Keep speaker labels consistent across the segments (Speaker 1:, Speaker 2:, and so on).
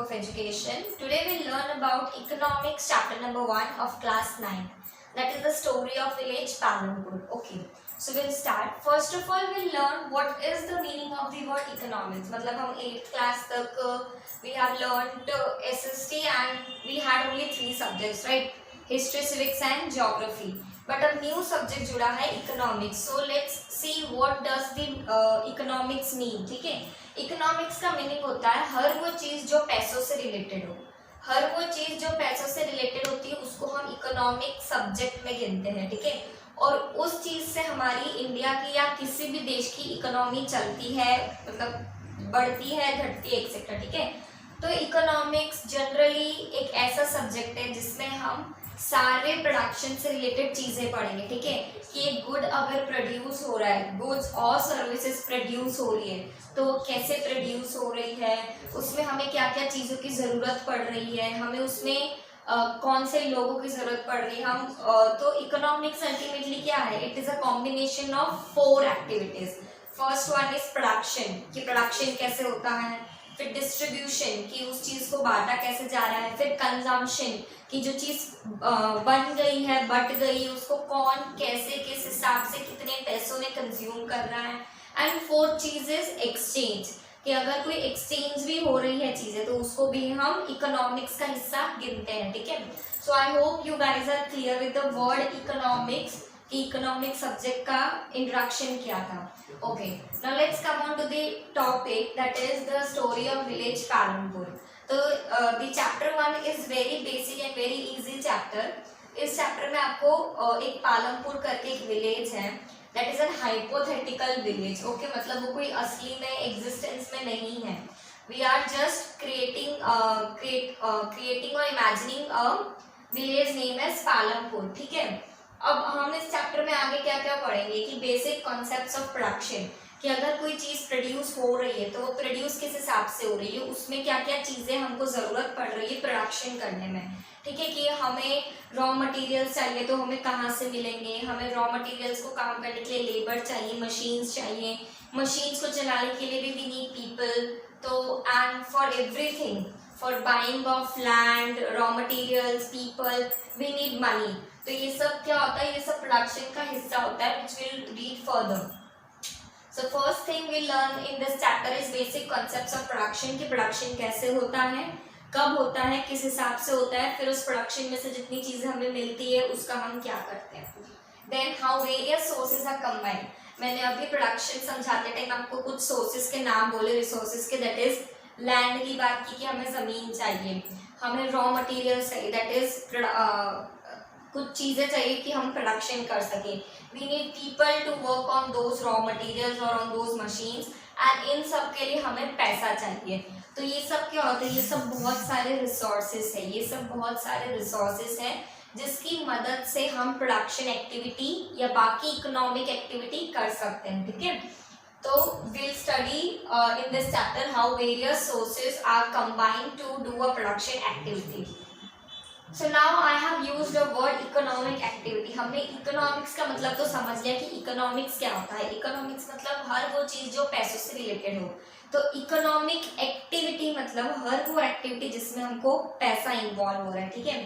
Speaker 1: of Education. Today we'll learn about Economics chapter number 1 of class 9. That is the story of village Palampur. Okay, so we'll start. First of all, we'll learn what is the meaning of the word economics. मतलब हम 8th class तक we have learned SST and we had only 3 subjects, right? History, civics and geography. But a new subject जुड़ा है economics. So let's see what does the economics mean. ठीक है? Economics का meaning होता है हर वो चीज जो पैसों से रिलेटेड हो, हर वो चीज जो पैसों से रिलेटेड होती है उसको हम इकोनॉमिक सब्जेक्ट में गिनते हैं. ठीक है? और उस चीज से हमारी इंडिया की या किसी भी देश की इकोनॉमी चलती है, मतलब बढ़ती है, घटती है, एक्सेट्रा. ठीक है? तो इकोनॉमिक्स जनरली एक ऐसा सब्जेक्ट है जिसमें हम सारे प्रोडक्शन से रिलेटेड चीजें पढ़ेंगे. ठीक है? कि एक गुड अगर प्रोड्यूस हो रहा है, गुड्स और सर्विसेज प्रोड्यूस हो रही है, तो कैसे प्रोड्यूस हो रही है, उसमें हमें क्या क्या चीज़ों की ज़रूरत पड़ रही है, हमें उसमें कौन से लोगों की ज़रूरत पड़ रही है. हम तो इकोनॉमिक्स अल्टीमेटली क्या है, it is a combination of 4 activities. First one is production, कि प्रोडक्शन कैसे होता है. फिर डिस्ट्रीब्यूशन, कि उस चीज़ को बांटा कैसे जा रहा है. फिर कंजम्पशन, कि जो चीज़ बन गई है, बट गई, उसको कौन कैसे किस हिसाब से कितने पैसों में कंज्यूम कर रहा है. एंड फोर्थ चीज इज एक्सचेंज, कि अगर कोई एक्सचेंज भी हो रही है चीजें तो उसको भी हम इकोनॉमिक्स का हिस्सा गिनते हैं. ठीक है? So I hope you guys are clear with the word economics, कि इकोनॉमिक सब्जेक्ट का इंट्रोडक्शन क्या था. Okay, now let's come on to the topic that is the story of village Palanpur. तो the chapter 1 is very basic and very easy chapter. इस chapter में आपको एक पालमपुर करके एक विलेज है, that is an hypothetical village. Okay, मतलब वो कोई असली में एग्जिस्टेंस में नहीं है. वी आर जस्ट क्रिएटिंग और imagining a village name as Palampur. ठीक है? अब हम इस चैप्टर में आगे क्या क्या पढ़ेंगे कि बेसिक कॉन्सेप्ट्स ऑफ प्रोडक्शन, कि अगर कोई चीज़ प्रोड्यूस हो रही है तो वो प्रोड्यूस किस हिसाब से हो रही है, उसमें क्या क्या चीज़ें हमको ज़रूरत पड़ रही है प्रोडक्शन करने में. ठीक है? कि हमें रॉ मटेरियल्स चाहिए तो हमें कहाँ से मिलेंगे, हमें रॉ मटेरियल्स को काम करने के लिए लेबर चाहिए, मशीन्स चाहिए, मशीन्स को चलाने के लिए भी वी नीड पीपल. तो and for everything, for buying of land, raw materials, people, we need money. तो ये सब क्या होता है, ये सब प्रोडक्शन का हिस्सा होता है, which will read further. So first thing we learn in this chapter is basic concepts of production, कि प्रोडक्शन कैसे होता है, कब होता है, किस हिसाब से होता है, फिर उस प्रोडक्शन में से जितनी चीज़ें हमें मिलती है उसका हम क्या करते हैं. Then how various sources are combined. मैंने अभी प्रोडक्शन समझाते टाइम आपको कुछ सोर्सेज के नाम बोले, रिसोर्सेज के, दैट इज लैंड की बात की कि हमें ज़मीन चाहिए, हमें रॉ मटीरियल चाहिए, दैट इज कुछ चीज़ें चाहिए कि हम प्रोडक्शन कर सकें. We need people to work on those raw materials और ऑन दोज मशीन्स, एंड इन सब के लिए हमें पैसा चाहिए. तो ये सब क्या होता है, ये सब बहुत सारे रिसोर्सेज है, ये सब बहुत सारे रिसोर्सेज हैं जिसकी मदद से हम प्रोडक्शन एक्टिविटी या बाकी इकोनॉमिक एक्टिविटी कर सकते हैं. ठीक है? तो we'll study in this chapter how various sources are combined to do a production activity. So now I have used the word economic activity. हमने इकोनॉमिक्स का मतलब तो समझ लिया कि इकोनॉमिक्स क्या होता है. इकोनॉमिक्स मतलब हर वो चीज़ जो पैसों से रिलेटेड हो. तो इकोनॉमिक एक्टिविटी मतलब हर वो एक्टिविटी जिसमें हमको पैसा इन्वॉल्व हो रहा है. ठीक है?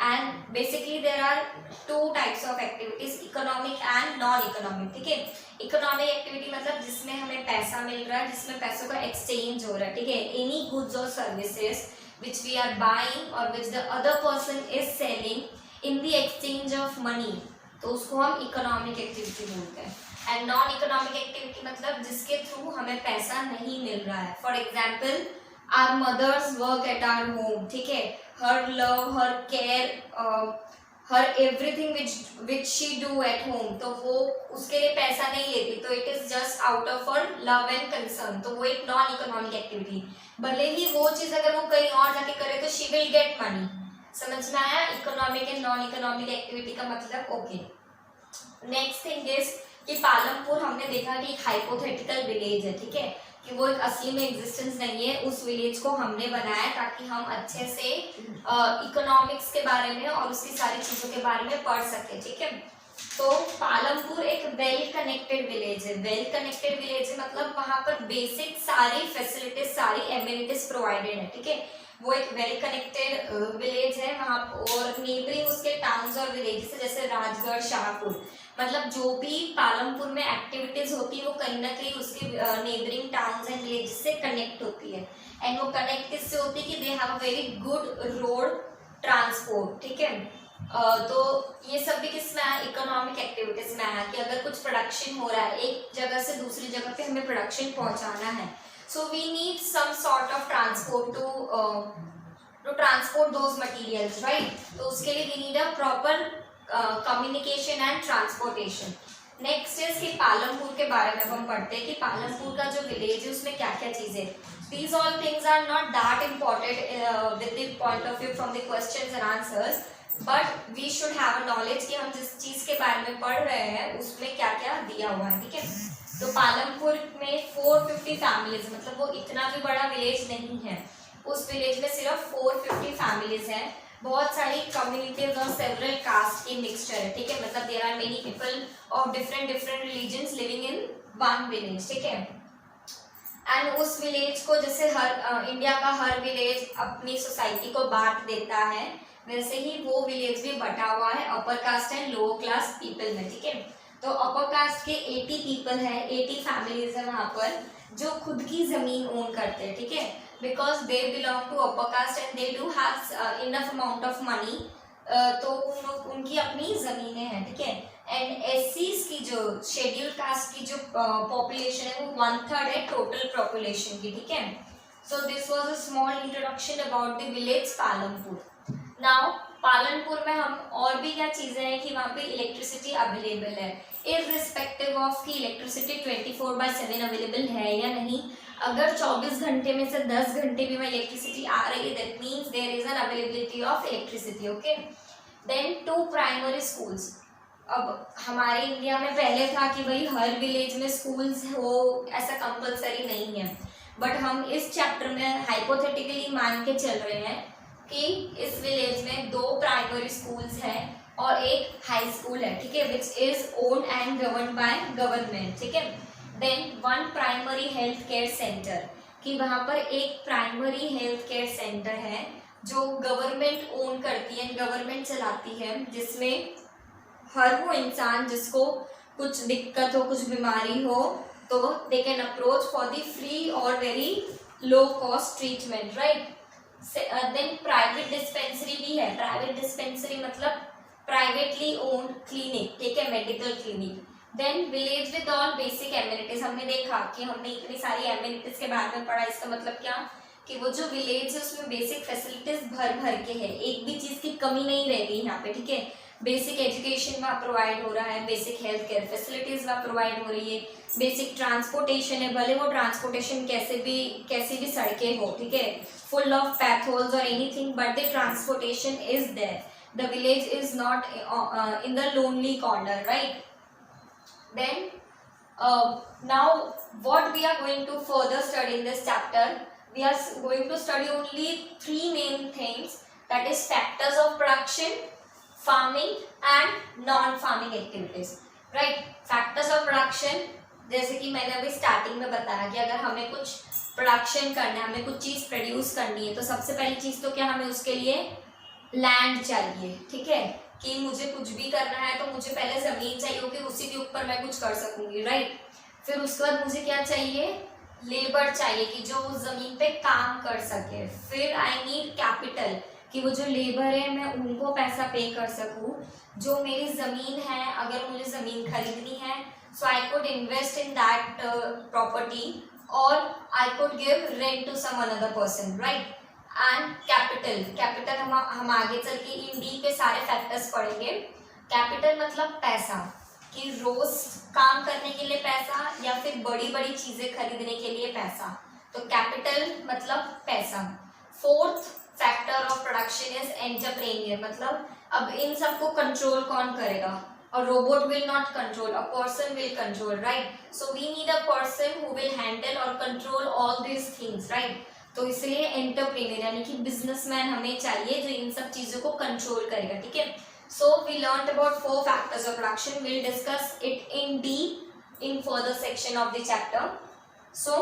Speaker 1: And basically there are 2 types of activities, economic and non economic. ठीक है? इकोनॉमिक एक्टिविटी मतलब जिसमें हमें पैसा मिल रहा है, जिसमें पैसों का एक्सचेंज हो रहा है. ठीक है? एनी गुड्स और services which we are buying or which the other person is selling in the exchange of money, तो उसको हम इकोनॉमिक एक्टिविटी बोलते हैं. एंड नॉन इकोनॉमिक एक्टिविटी मतलब जिसके थ्रू हमें पैसा नहीं मिल रहा है. For example our mothers work at our home. ठीक है? Her love, her care, her everything which she do at home, तो वो उसके लिए पैसा नहीं लेती, तो it is just out of her love and concern. तो वो एक नॉन इकोनॉमिक एक्टिविटी. भले ही वो चीज़ अगर वो कहीं और जाके करे तो शी विल गेट मनी. समझ में आया economic and non economic activity का मतलब. ओके, नेक्स्ट थिंग इज कि पालमपुर हमने देखा कि एक हाइपोथेटिकल विलेज है. ठीक है? कि वो एक असली में एग्जिस्टेंस नहीं है. उस विलेज को हमने बनाया ताकि हम अच्छे से इकोनॉमिक्स के बारे में और उसकी सारी चीज़ों के बारे में पढ़ सके. ठीक है? तो पालमपुर एक वेल कनेक्टेड विलेज है. वेल कनेक्टेड विलेज है मतलब वहाँ पर बेसिक सारी फैसिलिटीज, सारी एमिनिटीज प्रोवाइडेड है. ठीक है? वो एक वेल कनेक्टेड विलेज है वहाँ, और नेबरिंग उसके टाउन्स और विलेजेस जैसे राजगढ़, शाहपुर, मतलब जो भी पालमपुर में एक्टिविटीज होती है वो कहीं ना कहीं उसके नेबरिंग टाउन्स एंड विलेजेस से कनेक्ट होती है। एंड वो कनेक्ट इससे होती है कि they have a very good road transport, ठीक है। तो ये सब भी किस में आया, इकोनॉमिक एक्टिविटीज में आया कि अगर कुछ प्रोडक्शन हो रहा है एक जगह से दूसरी जगह पे हमें प्रोडक्शन पहुंचाना है, so we need some sort of transport to transport those materials, right. तो उसके लिए we need a proper communication and transportation. Next is कि पालमपुर के बारे में हम पढ़ते हैं कि पालमपुर का जो विलेज है उसमें क्या क्या चीजें। These all things are not that important with the point of view from the questions and answers, but we should have a knowledge कि हम जिस चीज के बारे में पढ़ रहे हैं उसमें क्या क्या दिया हुआ है, ठीक है। तो पालमपुर में 450 फैमिलीज, मतलब वो इतना भी बड़ा विलेज नहीं है, उस विलेज में सिर्फ 450 फैमिलीज हैं। बहुत सारी कम्युनिटीज और सेवरल कास्ट की मिक्सचर है, ठीक है, मतलब there are many people of different different religions living in one village, ठीक है। एंड उस विलेज को जैसे इंडिया का हर विलेज अपनी सोसाइटी को बांट देता है, वैसे ही वो विलेज भी बटा हुआ है अपर caste and lower class people में, ठीक है। तो अपर कास्ट के 80 पीपल है, 80 फैमिलीज है वहाँ पर जो खुद की जमीन ओन करते हैं, ठीक है, because they belong to upper caste and they do have enough amount of money, तो उनकी अपनी जमीनें हैं, ठीक है। एंड एससीज की जो शेड्यूल कास्ट की जो पॉपुलेशन है वो 1/3 है टोटल पॉपुलेशन की, ठीक है। सो this was a small introduction about the village Palampur. Now Palanpur में हम और भी क्या चीजें हैं कि वहाँ पे इलेक्ट्रिसिटी अवेलेबल है, इररिस्पेक्टिव ऑफ कि इलेक्ट्रिसिटी 24/7 अवेलेबल है या नहीं। अगर 24 घंटे में से 10 घंटे भी वहाँ इलेक्ट्रिसिटी आ रही है, that means there is an availability of electricity, okay. Then 2 primary schools. अब हमारे इंडिया में पहले था कि भाई हर विलेज में स्कूल्स हो, ऐसा कंपलसरी नहीं है, बट हम इस चैप्टर में हाइपोथेटिकली मान के चल रहे हैं कि इस विलेज में 2 प्राइमरी स्कूल्स हैं और एक हाई स्कूल है, ठीक है, which is owned and govern by government, ठीक है। Then 1 primary health care centre, कि वहाँ पर एक प्राइमरी हेल्थ केयर सेंटर है जो गवर्नमेंट ओन करती है, गवर्नमेंट चलाती है, जिसमें हर वो इंसान जिसको कुछ दिक्कत हो, कुछ बीमारी हो, तो they can approach for the free और very low cost treatment, right. Then private dispensary भी है। प्राइवेट डिस्पेंसरी मतलब प्राइवेटली ओन्ड क्लिनिक, ठीक है, medical clinic. Then village with all basic amenities. हमने देखा कि हमने इतनी सारी एमिनिटीज के बारे में पढ़ा, इसका मतलब क्या कि वो जो विलेज है उसमें बेसिक फैसिलिटीज भर भर के है, एक भी चीज की कमी नहीं रहेगी यहाँ पे, ठीक है। बेसिक एजुकेशन वहाँ प्रोवाइड हो रहा है, बेसिक हेल्थ केयर फैसिलिटीज वहाँ प्रोवाइड हो रही है, बेसिक ट्रांसपोर्टेशन है, भले वो ट्रांसपोर्टेशन कैसी भी सड़कें हो, ठीक है, फुल ऑफ पैथोल्स और anything, but the transportation is there. The village is not in the lonely corner, right. Then now what we are going to further study in this chapter, we are going to study only 3 main things, that is factors of production, farming and non farming activities, right। factors of production, जैसे कि मैंने अभी starting में बताया कि अगर हमें कुछ प्रोडक्शन करना है, हमें कुछ चीज प्रोड्यूस करनी है, तो सबसे पहली चीज तो क्या, हमें उसके लिए लैंड चाहिए, ठीक है, कि मुझे कुछ भी करना है तो मुझे पहले जमीन चाहिए होगी, उसी के ऊपर मैं कुछ कर सकूंगी, राइट। फिर उसके बाद मुझे क्या चाहिए, लेबर चाहिए कि जो उस जमीन पे काम कर सके। फिर आई नीड कैपिटल, कि वो जो लेबर है मैं उनको पैसा पे कर सकूं। जो मेरी ज़मीन है, अगर मुझे ज़मीन खरीदनी है, so I could invest in that property और I could give rent to some another person, right. And capital हम आगे चल के इन डी पे सारे फैक्टर्स पढ़ेंगे। कैपिटल मतलब पैसा, कि रोज काम करने के लिए पैसा या फिर बड़ी बड़ी चीज़ें खरीदने के लिए पैसा, तो कैपिटल मतलब पैसा। 4th factor of production is entrepreneur, मतलब अब इन सबको कंट्रोल कौन करेगा, और robot will not control, a person will control, right. So we need a person who will handle और control all these things, right. तो इसलिए एंटरप्रेन्योर यानी कि बिजनेसमैन हमें चाहिए जो इन सब चीजों को कंट्रोल करेगा, ठीक है। So we learned about 4 factors of production, will discuss it in deep in further section of the chapter. So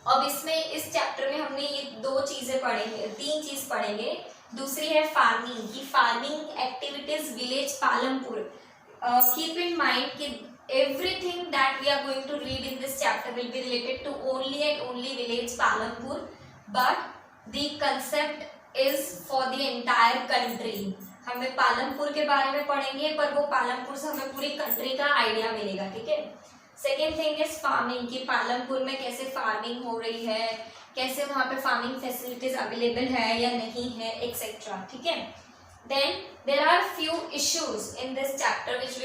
Speaker 1: अब इसमें इस चैप्टर में हमने ये 2 चीजें पढ़ेंगे, 3 चीज पढ़ेंगे। दूसरी है फार्मिंग की farming activities village Palampur. Keep in mind कि everything that we are going to read in this chapter will be related to only and only village Palampur, but the concept is for the entire country. हमें पालमपुर के बारे में पढ़ेंगे, पर वो पालमपुर से हमें पूरी कंट्री का आइडिया मिलेगा, ठीक है। सेकेंड थिंग इज फार्मिंग कि पालमपुर में कैसे फार्मिंग हो रही है, कैसे वहाँ पे फार्मिंग फैसिलिटीज अवेलेबल है या नहीं है, एक्सेट्रा, ठीक है। Then there are few issues in this chapter which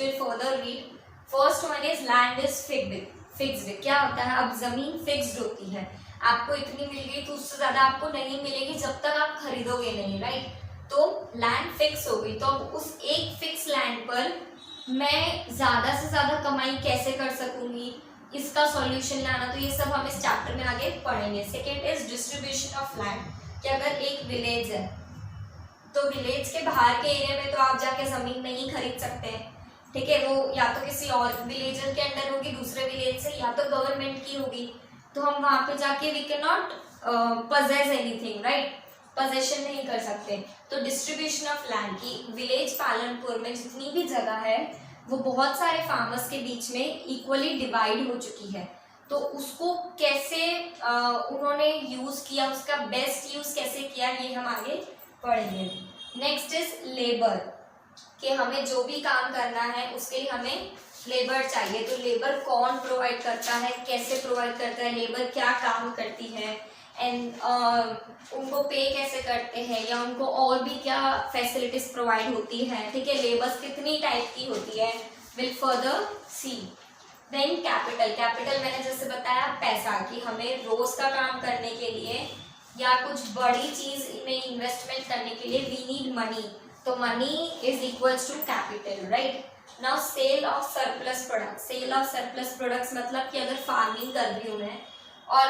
Speaker 1: will further read. First one is land is fixed. क्या होता है, अब जमीन फिक्स्ड होती है, आपको इतनी मिल गई तो उससे ज्यादा आपको नहीं मिलेगी जब तक आप खरीदोगे नहीं, राइट। तो लैंड फिक्स हो गई, तो अब उस एक फिक्स लैंड पर मैं ज्यादा से ज्यादा कमाई कैसे कर सकूंगी, इसका सॉल्यूशन लाना, तो ये सब हम इस चैप्टर में आगे पढ़ेंगे। Second is distribution of land कि अगर एक विलेज है तो विलेज के बाहर के एरिया में तो आप जाके जमीन नहीं खरीद सकते, ठीक है। वो या तो किसी और विलेजर के अंडर होगी, दूसरे विलेज से, या तो गवर्नमेंट की होगी, तो हम वहां पे जाके we can not possess anything, right, possession नहीं कर सकते। तो डिस्ट्रीब्यूशन ऑफ लैंड की विलेज पालनपुर में जितनी भी जगह है वो बहुत सारे फार्मर्स के बीच में इक्वली डिवाइड हो चुकी है, तो उसको कैसे उन्होंने यूज किया, उसका बेस्ट यूज कैसे किया, ये हम आगे पढ़ेंगे। नेक्स्ट इज लेबर कि हमें जो भी काम करना है उसके लिए हमें लेबर चाहिए, तो लेबर कौन प्रोवाइड करता है, कैसे प्रोवाइड करता है, लेबर क्या काम करती है, एंड उनको पे कैसे करते हैं, या उनको और भी क्या फैसिलिटीज प्रोवाइड होती है, ठीक है। लेबर्स कितनी टाइप की होती है, will further see. Then capital मैंने जैसे बताया पैसा, कि हमें रोज का काम करने के लिए या कुछ बड़ी चीज में इन्वेस्टमेंट करने के लिए वी नीड मनी, तो money is equals to capital, right. Now sale of surplus products मतलब कि अगर फार्मिंग कर रही हूँ मैं और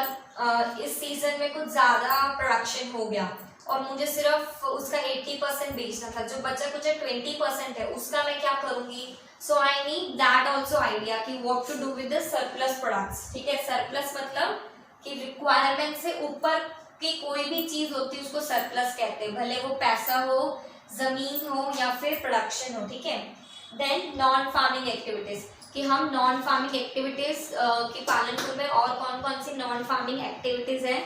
Speaker 1: इस सीजन में कुछ ज्यादा प्रोडक्शन हो गया और मुझे सिर्फ उसका 80% बेचना था, जो बचा कुछ 20% है उसका मैं क्या करूंगी, so I need that also idea कि what to do with the surplus products, ठीक है। सरप्लस मतलब कि रिक्वायरमेंट से ऊपर की कोई भी चीज होती है उसको सरप्लस कहते हैं, भले वो पैसा हो, जमीन हो या फिर प्रोडक्शन हो, ठीक है। देन नॉन फार्मिंग एक्टिविटीज कि हम नॉन फार्मिंग एक्टिविटीज की पालनपुर में और कौन कौन सी नॉन फार्मिंग एक्टिविटीज है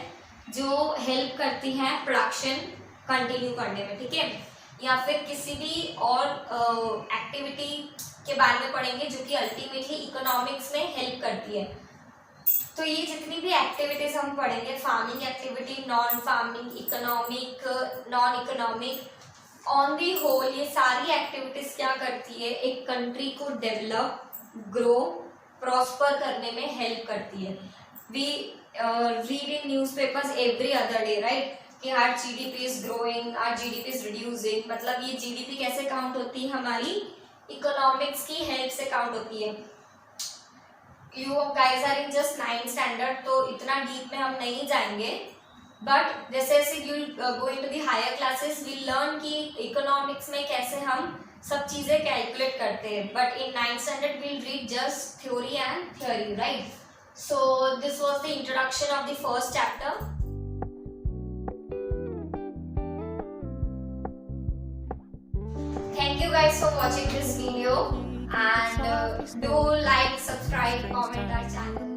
Speaker 1: जो हेल्प करती हैं प्रोडक्शन कंटिन्यू करने में, ठीक है। या फिर किसी भी और एक्टिविटी के बारे में पढ़ेंगे जो कि अल्टीमेटली इकोनॉमिक्स में हेल्प करती है। तो ये जितनी भी एक्टिविटीज हम पढ़ेंगे, farming activity, non farming, economic, non economic, on the whole ये सारी एक्टिविटीज क्या करती है, एक कंट्री को डेवलप, ग्रो, प्रॉस्पर करने में हेल्प करती है। We read in newspapers every other day, right, कि our GDP is growing, our GDP is reducing, मतलब ये जीडीपी कैसे काउंट होती है, हमारी इकोनॉमिक्स की हेल्प से काउंट होती है। You guys are in just 9th standard, तो इतना डीप में हम नहीं जाएंगे, बट जैसे जैसे you going to the higher classes we learn कि इकोनॉमिक्स में कैसे हम सब चीजें कैलकुलेट करते हैं, but in 9th standard we'll read just theory and theory, right. So this was the introduction of the first chapter. Thank you guys for watching this video and do like, subscribe, comment our channel.